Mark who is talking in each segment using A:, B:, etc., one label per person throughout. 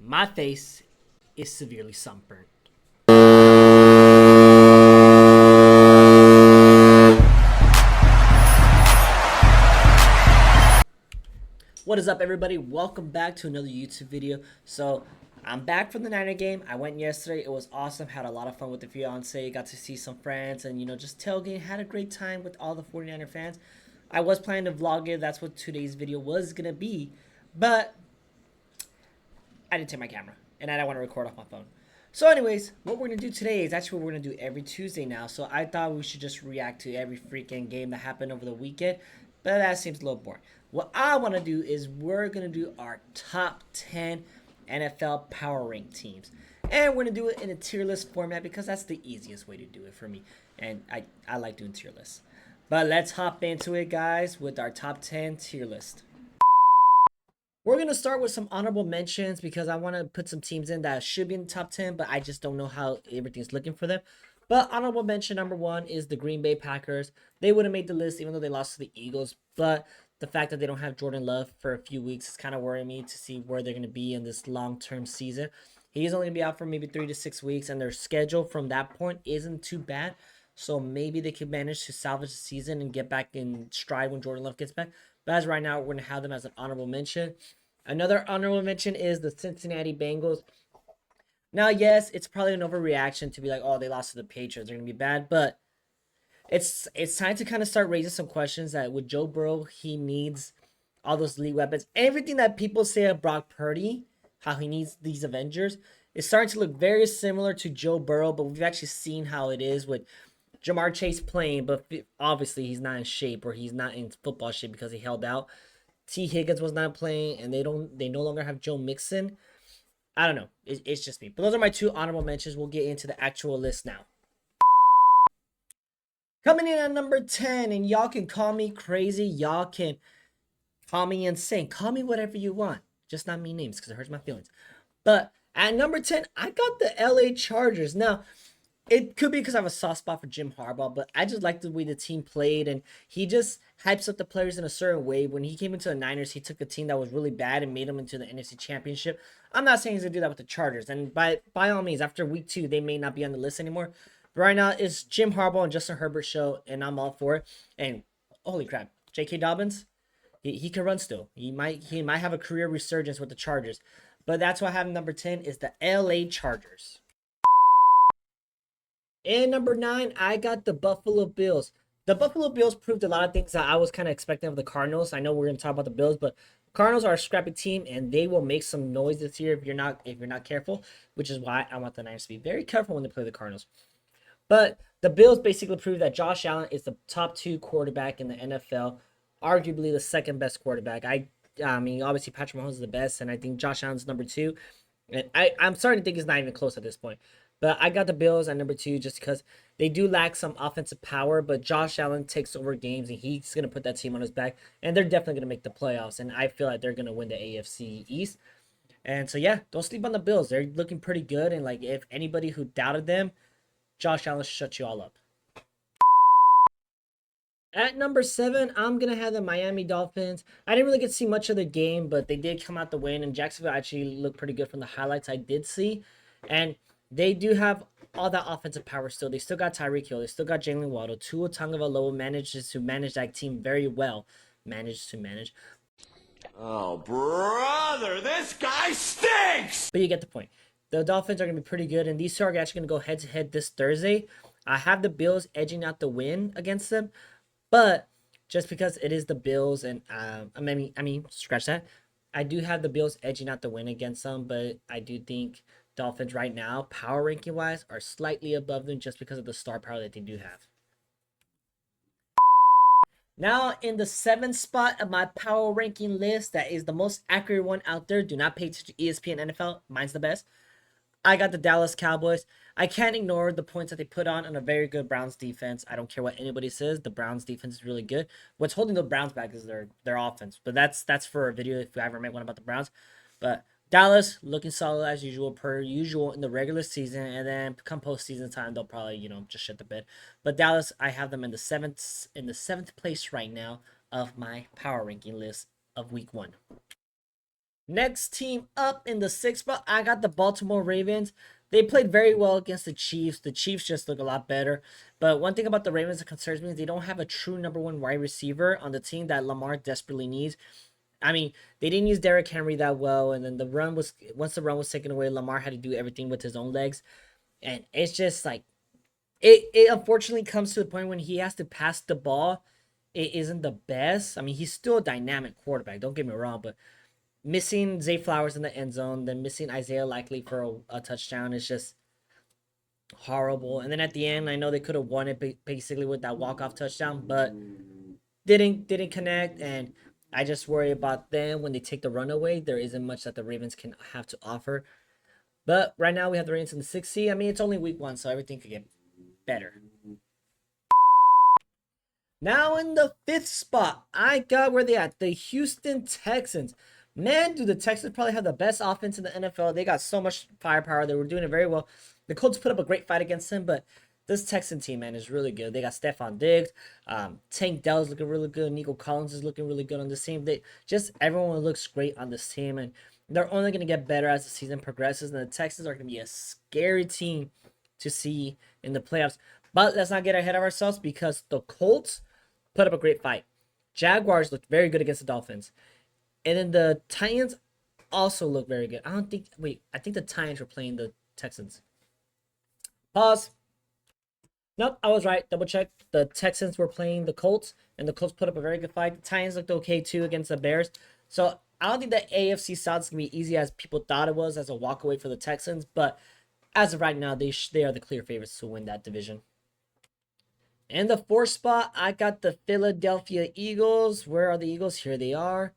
A: My face is severely sunburned. What is up, everybody? Welcome back to another YouTube video. So I'm back from the Niner game. I went yesterday. It was awesome. Had a lot of fun with the fiance. Got to see some friends and just tailgate. Had a great time with all the 49er fans. I was planning to vlog it. That's what today's video was gonna be, but I didn't take my camera and I don't want to record off my phone. So anyways, what we're going to do today is actually what we're going to do every Tuesday now. So I thought we should just react to every freaking game that happened over the weekend. But that seems a little boring. What I want to do is we're going to do our top 10 NFL power rank teams. And we're going to do it in a tier list format because that's the easiest way to do it for me. And I like doing tier lists. But let's hop into it, guys, with our top 10 tier list. We're going to start with some honorable mentions because I want to put some teams in that should be in the top 10, but I just don't know how everything's looking for them. But honorable mention number one is the Green Bay Packers. They would have made the list even though they lost to the Eagles, but the fact that they don't have Jordan Love for a few weeks is kind of worrying me to see where they're going to be in this long-term season. He's only going to be out for maybe 3 to 6 weeks, and their schedule from that point isn't too bad. So maybe they could manage to salvage the season and get back in stride when Jordan Love gets back. But as right now, we're going to have them as an honorable mention. Another honorable mention is the Cincinnati Bengals. Now, yes, it's probably an overreaction to be like, oh, they lost to the Patriots, they're going to be bad. But it's time to kind of start raising some questions that with Joe Burrow, he needs all those elite weapons. Everything that people say of Brock Purdy, how he needs these Avengers, is starting to look very similar to Joe Burrow. But we've actually seen how it is with Jamar Chase playing, but obviously he's not in shape, or he's not in football shape because he held out. T. Higgins was not playing, and they no longer have Joe Mixon. I don't know. It's just me. But those are my two honorable mentions. We'll get into the actual list now. Coming in at number 10, and y'all can call me crazy. Y'all can call me insane. Call me whatever you want. Just not me names because it hurts my feelings. But at number 10, I got the LA Chargers. Now, it could be because I have a soft spot for Jim Harbaugh, but I just like the way the team played, and he just hypes up the players in a certain way. When he came into the Niners, he took a team that was really bad and made them into the NFC Championship. I'm not saying he's gonna do that with the Chargers, and by all means, after week 2, they may not be on the list anymore. But right now, it's Jim Harbaugh and Justin Herbert show, and I'm all for it. And holy crap, J.K. Dobbins, he can run still. He might have a career resurgence with the Chargers, but that's why I have number 10 is the L.A. Chargers. And number 9, I got the Buffalo Bills. The Buffalo Bills proved a lot of things that I was kind of expecting of the Cardinals. I know we're going to talk about the Bills, but Cardinals are a scrappy team, and they will make some noise this year if you're not careful, which is why I want the Niners to be very careful when they play the Cardinals. But the Bills basically proved that Josh Allen is the top 2 quarterback in the NFL, arguably the second best quarterback. I mean, obviously Patrick Mahomes is the best, and I think Josh Allen's number 2. And I'm starting to think it's not even close at this point. But I got the Bills at number 2 just because they do lack some offensive power. But Josh Allen takes over games, and he's going to put that team on his back. And they're definitely going to make the playoffs. And I feel like they're going to win the AFC East. And so, yeah, don't sleep on the Bills. They're looking pretty good. And, like, if anybody who doubted them, Josh Allen shut you all up. At number 7, I'm going to have the Miami Dolphins. I didn't really get to see much of the game, but they did come out the win. And Jacksonville actually looked pretty good from the highlights I did see. And they do have all that offensive power still. They still got Tyreek Hill. They still got Jalen Waddle. Tua Tagovailoa manages to manage that team very well.
B: Oh, brother, this guy stinks!
A: But you get the point. The Dolphins are going to be pretty good, and these two are actually going to go head-to-head this Thursday. I have the Bills edging out the win against them, but just because it is the Bills, and I mean, scratch that. I do have the Bills edging out the win against them, but I do think Dolphins right now, power ranking wise, are slightly above them just because of the star power that they do have. Now, in the 7th spot of my power ranking list, that is the most accurate one out there. Do not pay attention to ESPN NFL. Mine's the best. I got the Dallas Cowboys. I can't ignore the points that they put on a very good Browns defense. I don't care what anybody says. The Browns defense is really good. What's holding the Browns back is their offense. But that's for a video if I ever make one about the Browns. But Dallas looking solid as usual, per usual in the regular season, and then come postseason time, they'll probably just shit the bed. But Dallas, I have them in the seventh place right now of my power ranking list of week 1. Next team up in the 6th spot, I got the Baltimore Ravens. They played very well against the Chiefs. The Chiefs just look a lot better. But one thing about the Ravens that concerns me is they don't have a true number one wide receiver on the team that Lamar desperately needs. I mean, they didn't use Derrick Henry that well, and then once the run was taken away, Lamar had to do everything with his own legs. And it's just like it unfortunately comes to the point when he has to pass the ball, it isn't the best. I mean, he's still a dynamic quarterback, don't get me wrong, but missing Zay Flowers in the end zone, then missing Isaiah Likely for a touchdown is just horrible. And then at the end, I know they could have won it basically with that walk-off touchdown, but didn't connect. And I just worry about them when they take the run away. There isn't much that the Ravens can have to offer. But right now we have the Ravens in the 6th seed. I mean, it's only week 1, so everything could get better. Now in the 5th spot, I got where they at, the Houston Texans. Man, do the Texans probably have the best offense in the NFL. They got so much firepower. They were doing it very well. The Colts put up a great fight against them, but this Texan team, man, is really good. They got Stephon Diggs. Tank Dell's looking really good. Nico Collins is looking really good on this team. Just everyone looks great on this team, and they're only going to get better as the season progresses. And the Texans are going to be a scary team to see in the playoffs. But let's not get ahead of ourselves because the Colts put up a great fight. Jaguars looked very good against the Dolphins. And then the Titans also look very good. I think the Titans were playing the Texans. Pause. Nope, I was right. Double check. The Texans were playing the Colts, and the Colts put up a very good fight. The Titans looked okay too against the Bears. So I don't think the AFC South is gonna be easy as people thought it was as a walkaway for the Texans. But as of right now, they are the clear favorites to win that division. In the 4th spot, I got the Philadelphia Eagles. Where are the Eagles? Here they are.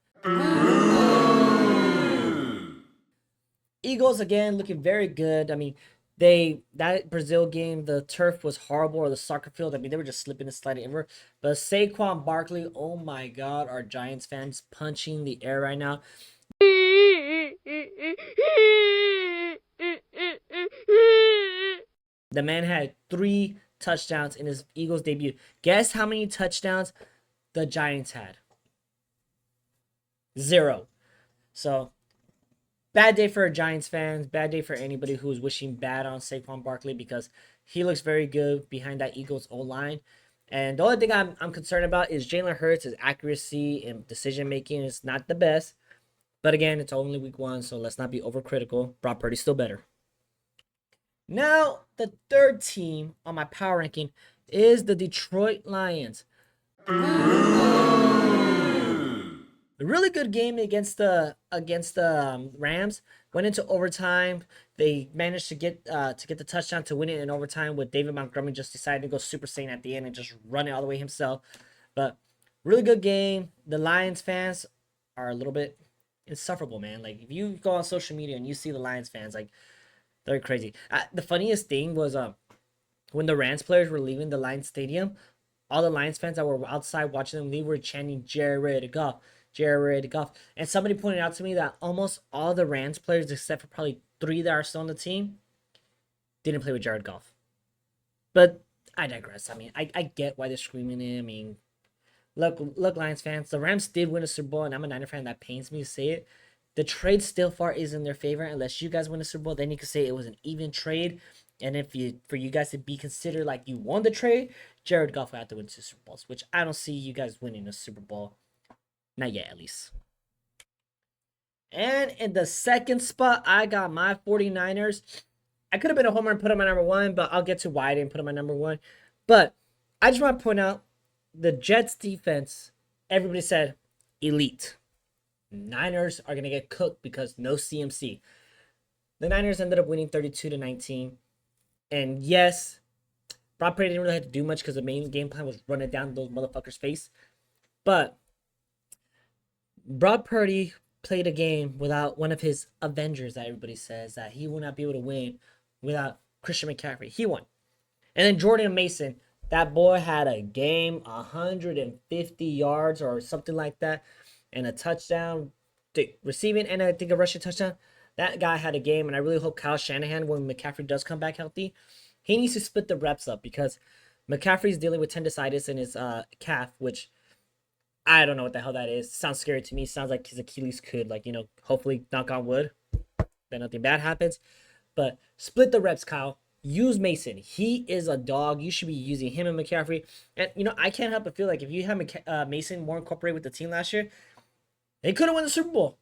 A: Eagles again looking very good. I mean, that Brazil game, the turf was horrible, or the soccer field. I mean, they were just slipping and sliding everywhere. But Saquon Barkley, oh my God, our Giants fans punching the air right now. The man had 3 touchdowns in his Eagles debut. Guess how many touchdowns the Giants had? 0. So bad day for Giants fans. Bad day for anybody who is wishing bad on Saquon Barkley because he looks very good behind that Eagles O-line. And the only thing I'm concerned about is Jalen Hurts' his accuracy and decision making is not the best. But again, it's only week 1, so let's not be overcritical. Brock Purdy's still better. Now, the 3rd team on my power ranking is the Detroit Lions. A really good game against the Rams. Went into overtime. They managed to get the touchdown to win it in overtime with David Montgomery just deciding to go Super Saiyan at the end and just run it all the way himself. But really good game. The Lions fans are a little bit insufferable, man. Like if you go on social media and you see the Lions fans, like they're crazy. The funniest thing was when the Rams players were leaving the Lions stadium, all the Lions fans that were outside watching them leave were chanting Jared Goff. Jared Goff. And somebody pointed out to me that almost all the Rams players, except for probably 3 that are still on the team, didn't play with Jared Goff. But I digress. I mean, I get why they're screaming it. I mean, look, Lions fans, the Rams did win a Super Bowl, and I'm a Niner fan. That pains me to say it. The trade still far is in their favor. Unless you guys win a Super Bowl, then you can say it was an even trade. And for you guys to be considered like you won the trade, Jared Goff will have to win 2 Super Bowls, which I don't see you guys winning a Super Bowl. Not yet, at least. And in the 2nd spot, I got my 49ers. I could have been a homer and put them at number 1, but I'll get to why I didn't put them at number 1. But I just want to point out the Jets defense, everybody said elite. Niners are going to get cooked because no CMC. The Niners ended up winning 32-19. And yes, Brock Purdy didn't really have to do much because the main game plan was running down those motherfuckers' face. But Brock Purdy played a game without one of his Avengers that everybody says that he will not be able to win without Christian McCaffrey. He won. And then Jordan Mason, that boy had a game, 150 yards or something like that, and a touchdown, receiving, and I think a rushing touchdown. That guy had a game, and I really hope Kyle Shanahan, when McCaffrey does come back healthy, he needs to split the reps up because McCaffrey's dealing with tendonitis in his calf, which I don't know what the hell that is. Sounds scary to me. Sounds like his Achilles could, like, hopefully, knock on wood, that nothing bad happens. But split the reps, Kyle. Use Mason. He is a dog. You should be using him and McCaffrey. And, I can't help but feel like if you have Mason more incorporated with the team last year, they could have won the Super Bowl.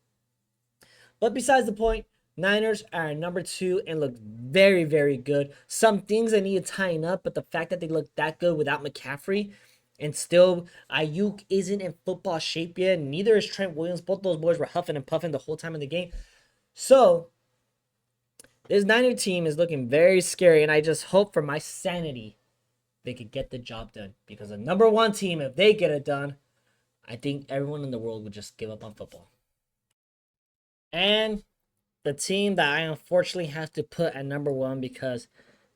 A: But besides the point, Niners are number 2 and look very, very good. Some things they need tying up, but the fact that they look that good without McCaffrey, and still Ayuk isn't in football shape yet, neither is Trent Williams. Both those boys were huffing and puffing the whole time in the game. So this Niner team is looking very scary, and I just hope for my sanity they could get the job done. Because the number 1 team, if they get it done, I think everyone in the world would just give up on football. And the team that I unfortunately have to put at number 1 because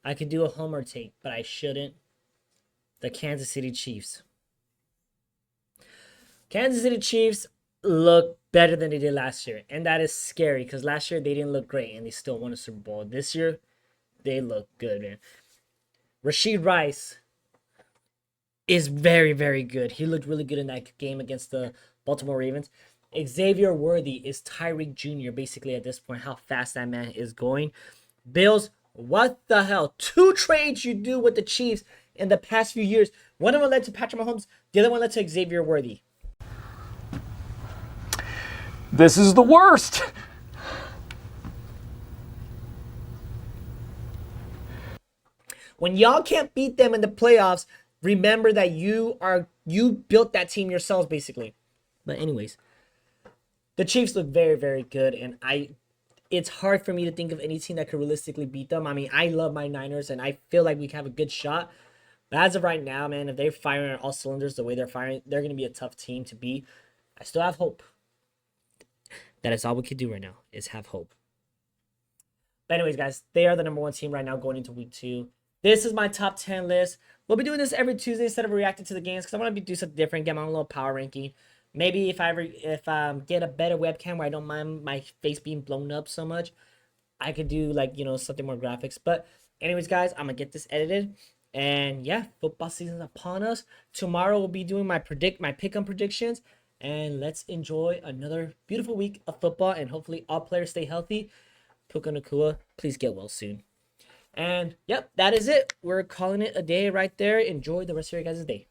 A: I could do a homer take, but I shouldn't. The Kansas City Chiefs. Kansas City Chiefs look better than they did last year. And that is scary because last year they didn't look great and they still won a Super Bowl. This year, they look good, man. Rashid Rice is very, very good. He looked really good in that game against the Baltimore Ravens. Xavier Worthy is Tyreek Jr. basically at this point, how fast that man is going. Bills, what the hell? 2 trades you do with the Chiefs in the past few years. One of them led to Patrick Mahomes. The other one led to Xavier Worthy.
C: This is the worst.
A: When y'all can't beat them in the playoffs, remember that you built that team yourselves, basically. But anyways, the Chiefs look very, very good, and it's hard for me to think of any team that could realistically beat them. I mean, I love my Niners, and I feel like we have a good shot. But as of right now, man, if they're firing on all cylinders the way they're firing, they're going to be a tough team to beat. I still have hope. That is all we can do right now, is have hope. But anyways, guys, they are the number 1 team right now going into week 2. This is my top 10 list. We'll be doing this every Tuesday instead of reacting to the games because I want to do something different, get my own little power ranking. Maybe if I get a better webcam where I don't mind my face being blown up so much, I could do something more graphics. But anyways, guys, I'm gonna get this edited. And yeah, football season's upon us. Tomorrow we'll be doing my pick-em predictions. And let's enjoy another beautiful week of football. And hopefully all players stay healthy. Puka Nacua, please get well soon. And yep, that is it. We're calling it a day right there. Enjoy the rest of your guys' day.